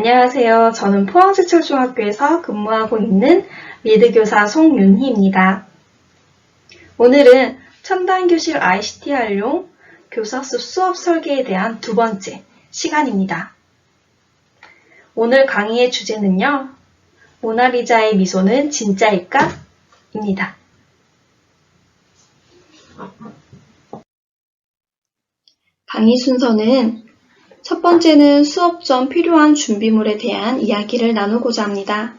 안녕하세요. 저는 포항제철중학교에서 근무하고 있는 미드교사 송윤희입니다. 오늘은 첨단교실 ICT 활용 교사수 수업 설계에 대한 두 번째 시간입니다. 오늘 강의의 주제는요. 모나리자의 미소는 진짜일까? 입니다. 강의 순서는 첫 번째는 수업 전 필요한 준비물에 대한 이야기를 나누고자 합니다.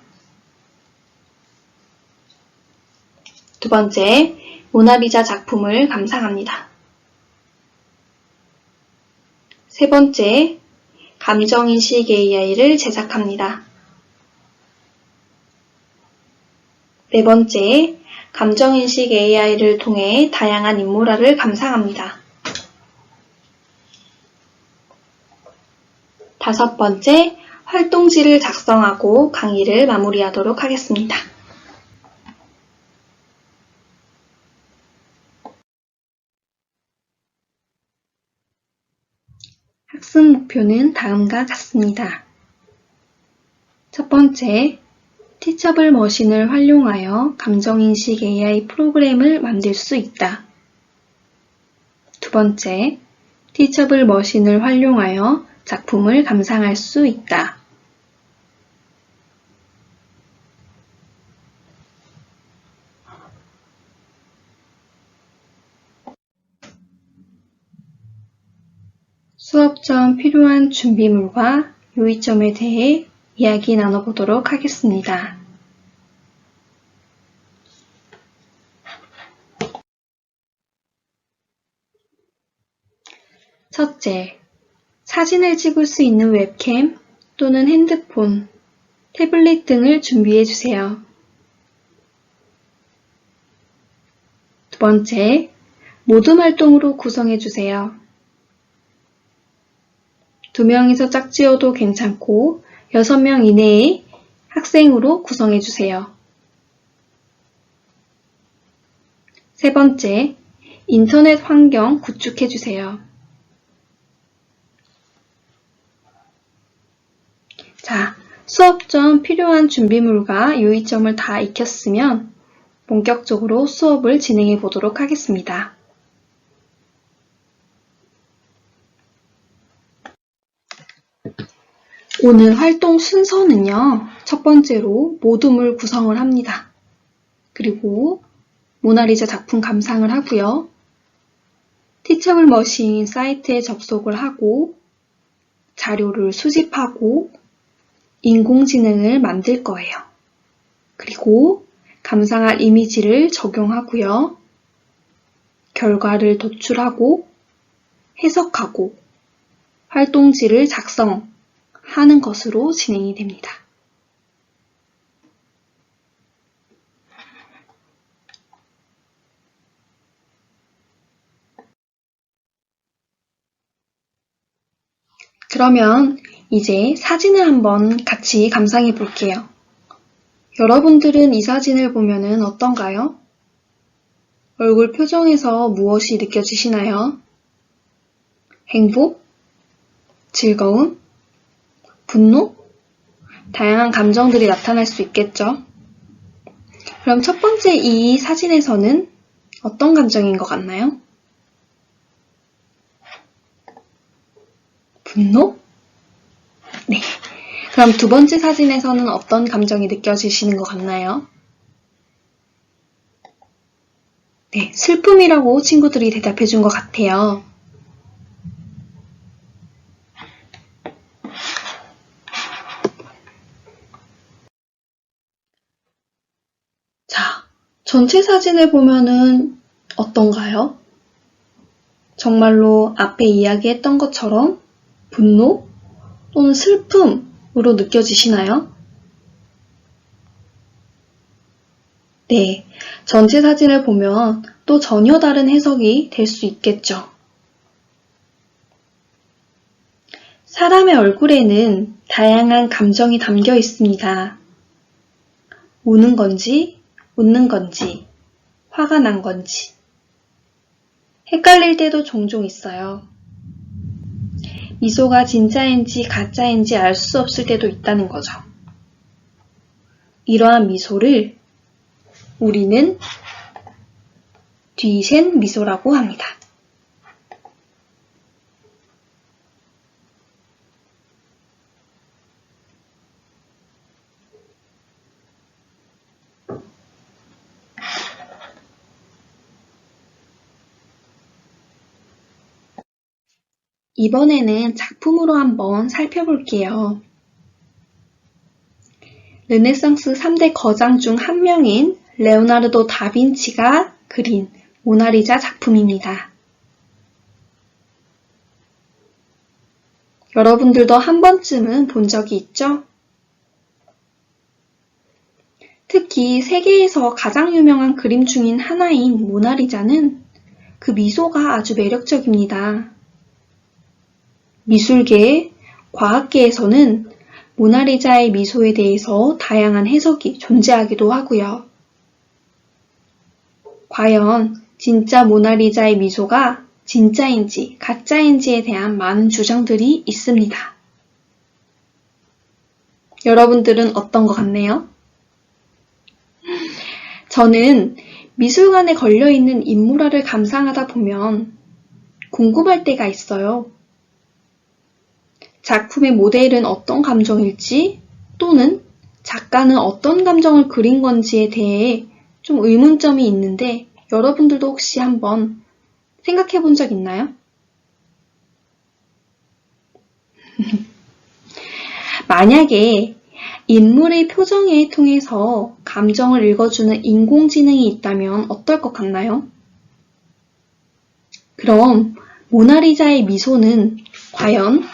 두 번째, 모나리자 작품을 감상합니다. 세 번째, 감정인식 AI를 제작합니다. 네 번째, 감정인식 AI를 통해 다양한 인물화를 감상합니다. 다섯 번째, 활동지를 작성하고 강의를 마무리하도록 하겠습니다. 학습 목표는 다음과 같습니다. 첫 번째, 티처블 머신을 활용하여 감정인식 AI 프로그램을 만들 수 있다. 두 번째, 티처블 머신을 활용하여 작품을 감상할 수 있다. 수업 전 필요한 준비물과 요의점에 대해 이야기 나눠보도록 하겠습니다. 첫째, 사진을 찍을 수 있는 웹캠 또는 핸드폰, 태블릿 등을 준비해 주세요. 두 번째, 모둠 활동으로 구성해 주세요. 2명이서 짝지어도 괜찮고 6명 이내의 학생으로 구성해 주세요. 세 번째, 인터넷 환경 구축해 주세요. 자, 수업 전 필요한 준비물과 요의점을 다 익혔으면 본격적으로 수업을 진행해 보도록 하겠습니다. 오늘 활동 순서는요. 첫 번째로 모둠을 구성을 합니다. 그리고 모나리자 작품 감상을 하고요. 티처블 머신 사이트에 접속을 하고 자료를 수집하고 인공지능을 만들 거예요. 그리고 감상할 이미지를 적용하고요. 결과를 도출하고 해석하고 활동지를 작성하는 것으로 진행이 됩니다. 그러면 이제 사진을 한번 같이 감상해 볼게요. 여러분들은 이 사진을 보면 어떤가요? 얼굴 표정에서 무엇이 느껴지시나요? 행복? 즐거움? 분노? 다양한 감정들이 나타날 수 있겠죠? 그럼 첫 번째 이 사진에서는 어떤 감정인 것 같나요? 분노? 네. 그럼 두 번째 사진에서는 어떤 감정이 느껴지시는 것 같나요? 네, 슬픔이라고 친구들이 대답해 준 것 같아요. 자, 전체 사진을 보면은 어떤가요? 정말로 앞에 이야기했던 것처럼 분노 또는 슬픔으로 느껴지시나요? 네, 전체 사진을 보면 또 전혀 다른 해석이 될 수 있겠죠. 사람의 얼굴에는 다양한 감정이 담겨 있습니다. 우는 건지, 웃는 건지, 화가 난 건지. 헷갈릴 때도 종종 있어요. 미소가 진짜인지 가짜인지 알 수 없을 때도 있다는 거죠. 이러한 미소를 우리는 뒤셴 미소라고 합니다. 이번에는 작품으로 한번 살펴볼게요. 르네상스 3대 거장 중 한 명인 레오나르도 다빈치가 그린 모나리자 작품입니다. 여러분들도 한 번쯤은 본 적이 있죠? 특히 세계에서 가장 유명한 그림 중인 하나인 모나리자는 그 미소가 아주 매력적입니다. 미술계, 과학계에서는 모나리자의 미소에 대해서 다양한 해석이 존재하기도 하고요. 과연 진짜 모나리자의 미소가 진짜인지 가짜인지에 대한 많은 주장들이 있습니다. 여러분들은 어떤 것 같네요? 저는 미술관에 걸려있는 인물화를 감상하다 보면 궁금할 때가 있어요. 작품의 모델은 어떤 감정일지 또는 작가는 어떤 감정을 그린 건지에 대해 좀 의문점이 있는데 여러분들도 혹시 한번 생각해 본 적 있나요? 만약에 인물의 표정에 통해서 감정을 읽어주는 인공지능이 있다면 어떨 것 같나요? 그럼 모나리자의 미소는 과연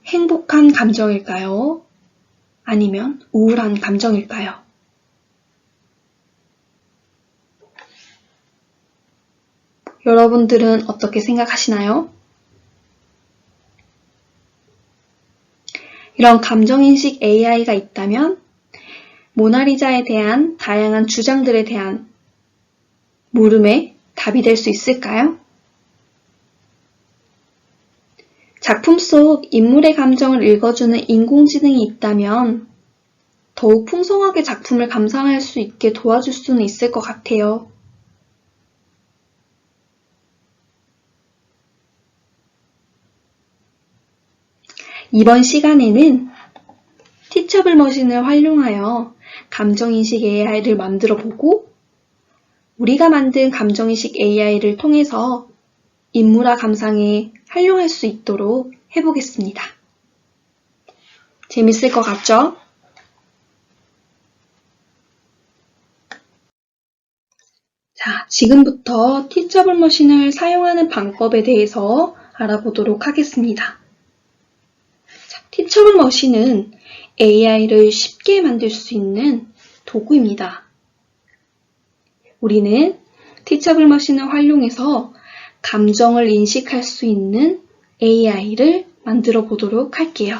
행복한 감정일까요? 아니면 우울한 감정일까요? 여러분들은 어떻게 생각하시나요? 이런 감정인식 AI가 있다면 모나리자에 대한 다양한 주장들에 대한 물음에 답이 될 수 있을까요? 작품 속 인물의 감정을 읽어주는 인공지능이 있다면 더욱 풍성하게 작품을 감상할 수 있게 도와줄 수는 있을 것 같아요. 이번 시간에는 티처블 머신을 활용하여 감정인식 AI를 만들어 보고 우리가 만든 감정인식 AI를 통해서 인물화 감상에 활용할 수 있도록 해보겠습니다. 재밌을 것 같죠? 자, 지금부터 티처블 머신을 사용하는 방법에 대해서 알아보도록 하겠습니다. 티처블 머신은 AI를 쉽게 만들 수 있는 도구입니다. 우리는 티처블 머신을 활용해서 감정을 인식할 수 있는 AI를 만들어 보도록 할게요.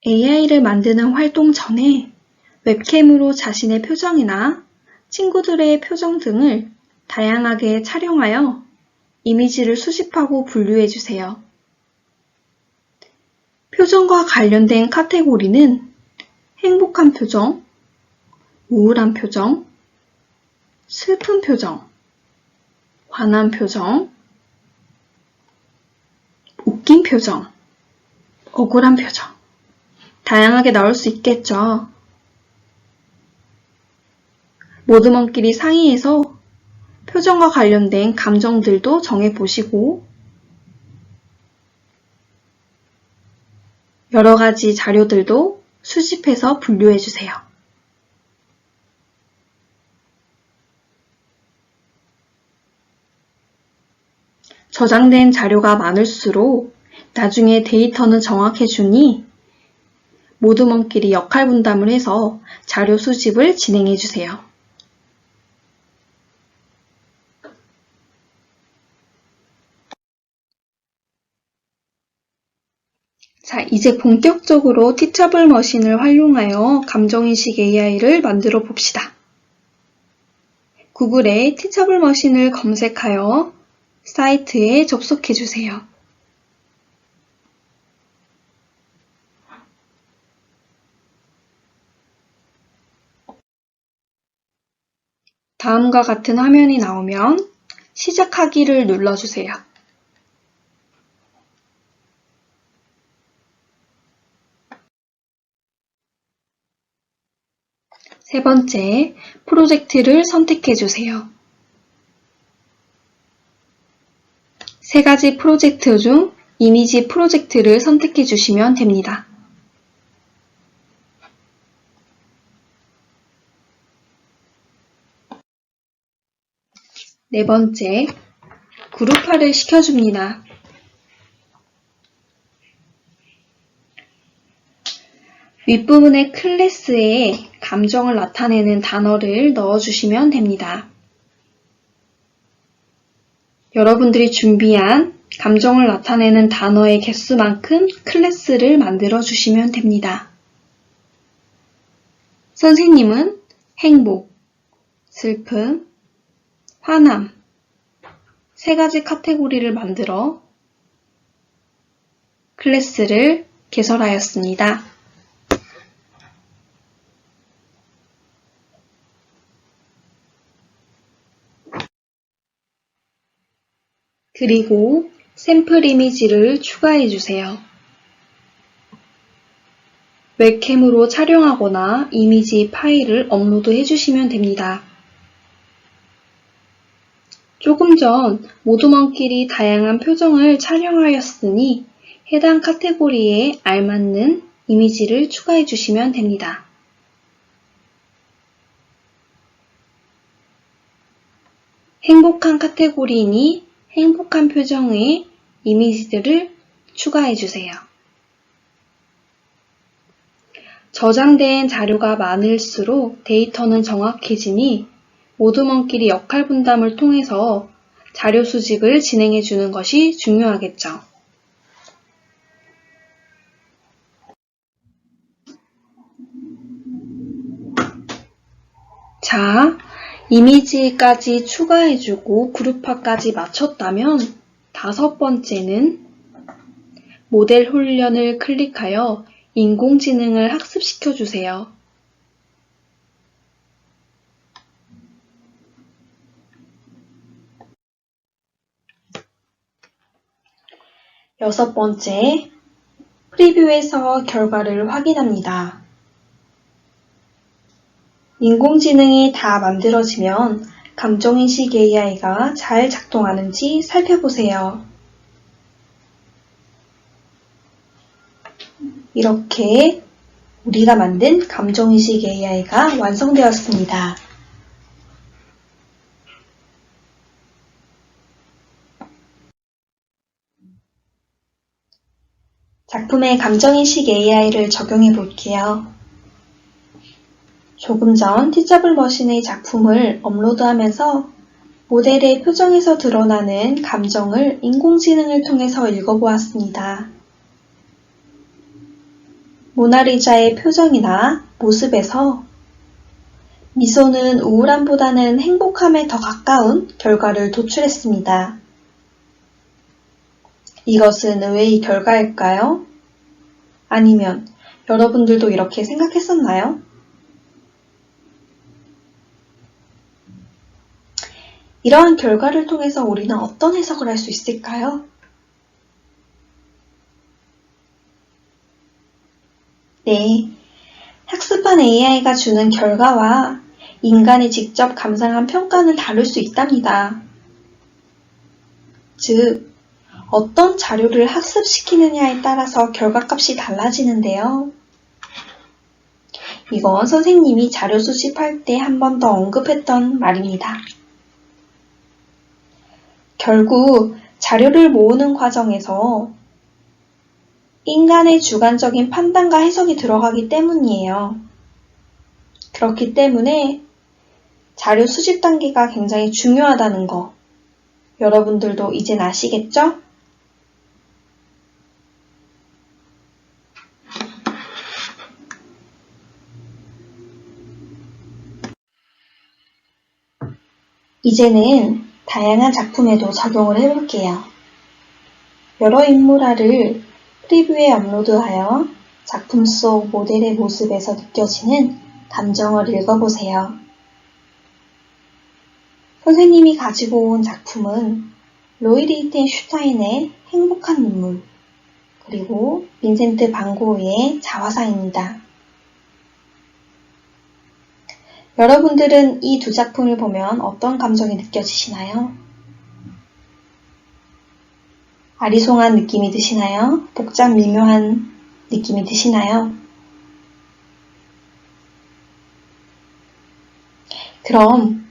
AI를 만드는 활동 전에 웹캠으로 자신의 표정이나 친구들의 표정 등을 다양하게 촬영하여 이미지를 수집하고 분류해 주세요. 표정과 관련된 카테고리는 행복한 표정, 우울한 표정, 슬픈 표정, 화난 표정, 웃긴 표정, 억울한 표정, 다양하게 나올 수 있겠죠. 모두먼끼리 상의해서 표정과 관련된 감정들도 정해보시고 여러 가지 자료들도 수집해서 분류해주세요. 저장된 자료가 많을수록 나중에 데이터는 정확해지니 모두먼끼리 역할 분담을 해서 자료 수집을 진행해주세요. 자, 이제 본격적으로 티처블 머신을 활용하여 감정인식 AI를 만들어 봅시다. 구글에 티처블 머신을 검색하여 사이트에 접속해 주세요. 다음과 같은 화면이 나오면 시작하기를 눌러주세요. 세 번째, 프로젝트를 선택해 주세요. 세 가지 프로젝트 중 이미지 프로젝트를 선택해 주시면 됩니다. 네 번째, 그룹화를 시켜줍니다. 윗부분의 클래스에 감정을 나타내는 단어를 넣어주시면 됩니다. 여러분들이 준비한 감정을 나타내는 단어의 개수만큼 클래스를 만들어 주시면 됩니다. 선생님은 행복, 슬픔, 화남 세 가지 카테고리를 만들어 클래스를 개설하였습니다. 그리고 샘플 이미지를 추가해 주세요. 웹캠으로 촬영하거나 이미지 파일을 업로드해 주시면 됩니다. 조금 전 모두먼끼리 다양한 표정을 촬영하였으니 해당 카테고리에 알맞는 이미지를 추가해 주시면 됩니다. 행복한 카테고리이니 행복한 표정의 이미지들을 추가해 주세요. 저장된 자료가 많을수록 데이터는 정확해지니 모두먼끼리 역할 분담을 통해서 자료 수집을 진행해 주는 것이 중요하겠죠. 자, 이미지까지 추가해주고 그룹화까지 마쳤다면 다섯 번째는 모델 훈련을 클릭하여 인공지능을 학습시켜 주세요. 여섯 번째, 프리뷰에서 결과를 확인합니다. 인공지능이 다 만들어지면 감정인식 AI가 잘 작동하는지 살펴보세요. 이렇게 우리가 만든 감정인식 AI가 완성되었습니다. 작품에 감정인식 AI를 적용해 볼게요. 조금 전 티처블 머신의 작품을 업로드하면서 모델의 표정에서 드러나는 감정을 인공지능을 통해서 읽어보았습니다. 모나리자의 표정이나 모습에서 미소는 우울함보다는 행복함에 더 가까운 결과를 도출했습니다. 이것은 의외의 결과일까요? 아니면 여러분들도 이렇게 생각했었나요? 이러한 결과를 통해서 우리는 어떤 해석을 할 수 있을까요? 네, 학습한 AI가 주는 결과와 인간이 직접 감상한 평가는 다를 수 있답니다. 즉, 어떤 자료를 학습시키느냐에 따라서 결과값이 달라지는데요. 이건 선생님이 자료 수집할 때 한 번 더 언급했던 말입니다. 결국 자료를 모으는 과정에서 인간의 주관적인 판단과 해석이 들어가기 때문이에요. 그렇기 때문에 자료 수집 단계가 굉장히 중요하다는 거 여러분들도 이젠 아시겠죠? 이제는 다양한 작품에도 적용을 해볼게요. 여러 인물화를 프리뷰에 업로드하여 작품 속 모델의 모습에서 느껴지는 감정을 읽어보세요. 선생님이 가지고 온 작품은 로이리히텐슈타인의 행복한 눈물, 그리고 빈센트 반 고흐의 자화상입니다. 여러분들은 이 두 작품을 보면 어떤 감정이 느껴지시나요? 아리송한 느낌이 드시나요? 복잡 미묘한 느낌이 드시나요? 그럼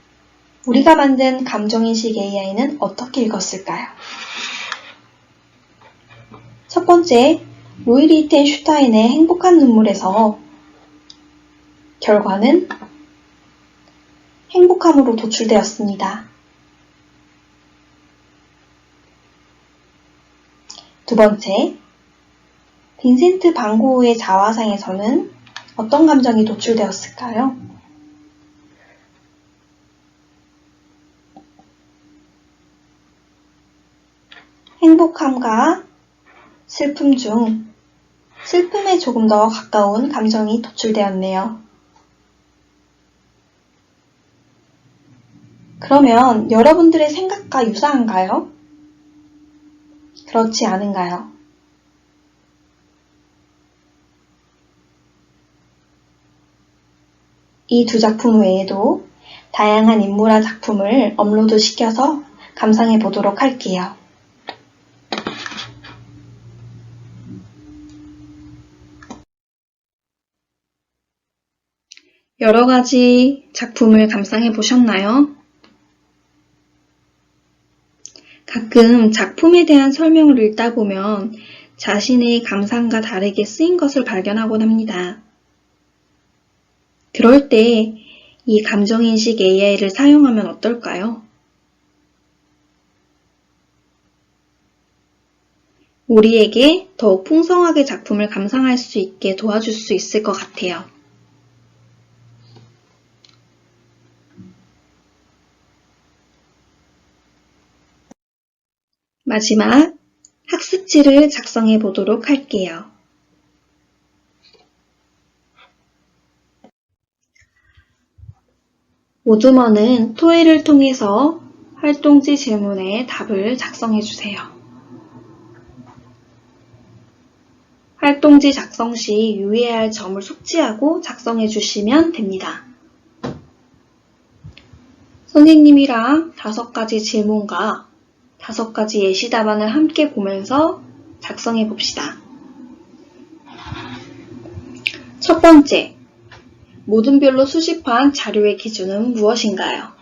우리가 만든 감정인식 AI는 어떻게 읽었을까요? 첫 번째, 로이리히텐슈타인의 행복한 눈물에서 결과는 행복함으로 도출되었습니다. 두 번째, 빈센트 반 고흐의 자화상에서는 어떤 감정이 도출되었을까요? 행복함과 슬픔 중 슬픔에 조금 더 가까운 감정이 도출되었네요. 그러면 여러분들의 생각과 유사한가요? 그렇지 않은가요? 이 두 작품 외에도 다양한 인물화 작품을 업로드 시켜서 감상해 보도록 할게요. 여러 가지 작품을 감상해 보셨나요? 가끔 작품에 대한 설명을 읽다 보면 자신의 감상과 다르게 쓰인 것을 발견하곤 합니다. 그럴 때 이 감정인식 AI를 사용하면 어떨까요? 우리에게 더욱 풍성하게 작품을 감상할 수 있게 도와줄 수 있을 것 같아요. 마지막 학습지를 작성해 보도록 할게요. 모두먼은 토의를 통해서 활동지 질문에 답을 작성해 주세요. 활동지 작성 시 유의해야 할 점을 숙지하고 작성해 주시면 됩니다. 선생님이랑 5가지 질문과 5가지 예시 답안을 함께 보면서 작성해 봅시다. 첫 번째, 모든 별로 수집한 자료의 기준은 무엇인가요?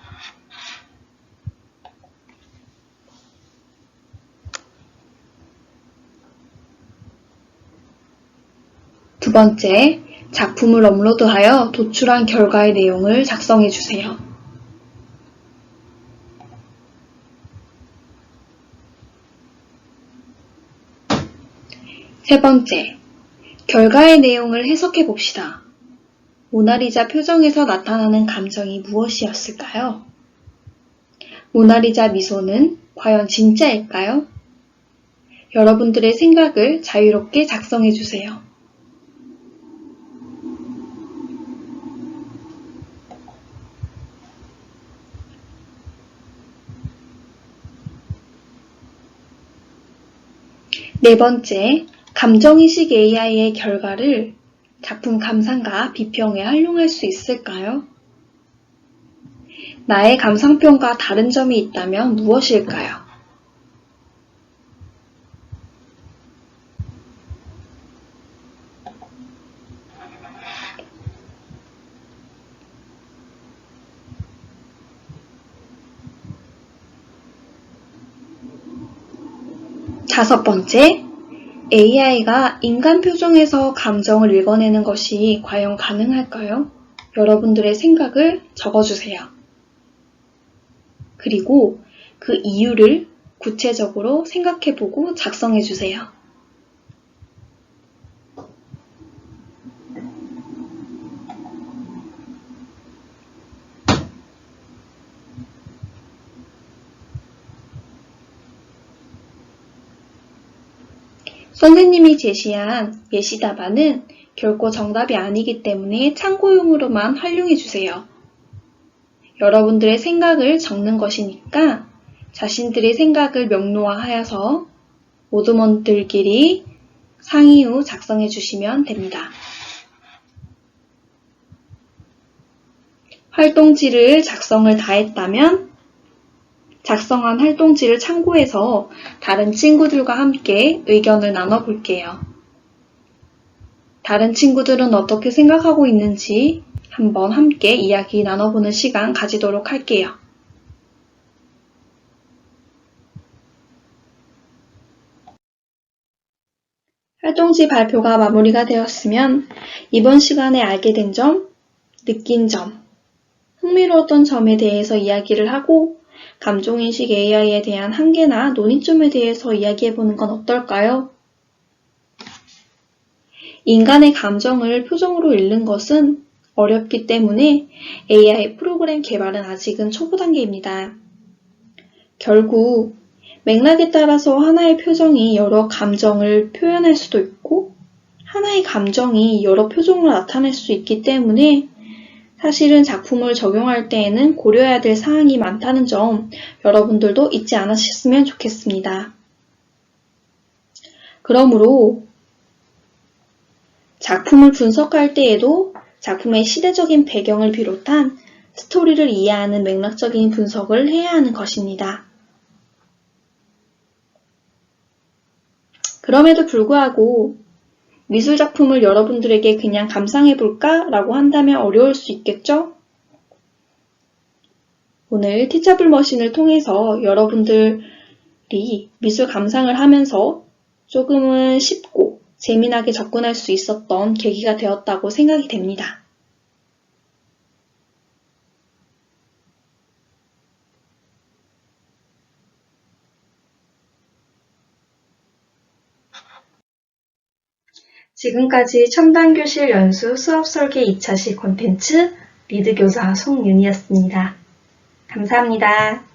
두 번째, 작품을 업로드하여 도출한 결과의 내용을 작성해 주세요. 세 번째, 결과의 내용을 해석해 봅시다. 모나리자 표정에서 나타나는 감정이 무엇이었을까요? 모나리자 미소는 과연 진짜일까요? 여러분들의 생각을 자유롭게 작성해 주세요. 네 번째, 감정인식 AI의 결과를 작품 감상과 비평에 활용할 수 있을까요? 나의 감상평과 다른 점이 있다면 무엇일까요? 다섯 번째, AI가 인간 표정에서 감정을 읽어내는 것이 과연 가능할까요? 여러분들의 생각을 적어주세요. 그리고 그 이유를 구체적으로 생각해보고 작성해주세요. 선생님이 제시한 예시 답안은 결코 정답이 아니기 때문에 참고용으로만 활용해 주세요. 여러분들의 생각을 적는 것이니까 자신들의 생각을 명료화하여서 모두모들끼리 상의 후 작성해 주시면 됩니다. 활동지를 작성을 다 했다면 작성한 활동지를 참고해서 다른 친구들과 함께 의견을 나눠볼게요. 다른 친구들은 어떻게 생각하고 있는지 한번 함께 이야기 나눠보는 시간 가지도록 할게요. 활동지 발표가 마무리가 되었으면 이번 시간에 알게 된 점, 느낀 점, 흥미로웠던 점에 대해서 이야기를 하고 감정인식 AI에 대한 한계나 논의점에 대해서 이야기해보는 건 어떨까요? 인간의 감정을 표정으로 읽는 것은 어렵기 때문에 AI 프로그램 개발은 아직은 초보 단계입니다. 결국 맥락에 따라서 하나의 표정이 여러 감정을 표현할 수도 있고 하나의 감정이 여러 표정으로 나타날 수 있기 때문에 사실은 작품을 적용할 때에는 고려해야 될 사항이 많다는 점 여러분들도 잊지 않으셨으면 좋겠습니다. 그러므로 작품을 분석할 때에도 작품의 시대적인 배경을 비롯한 스토리를 이해하는 맥락적인 분석을 해야 하는 것입니다. 그럼에도 불구하고 미술작품을 여러분들에게 그냥 감상해볼까? 라고 한다면 어려울 수 있겠죠? 오늘 티처블 머신을 통해서 여러분들이 미술 감상을 하면서 조금은 쉽고 재미나게 접근할 수 있었던 계기가 되었다고 생각이 됩니다. 지금까지 첨단교실 연수 수업설계 2차시 콘텐츠 리드교사 송윤이었습니다. 감사합니다.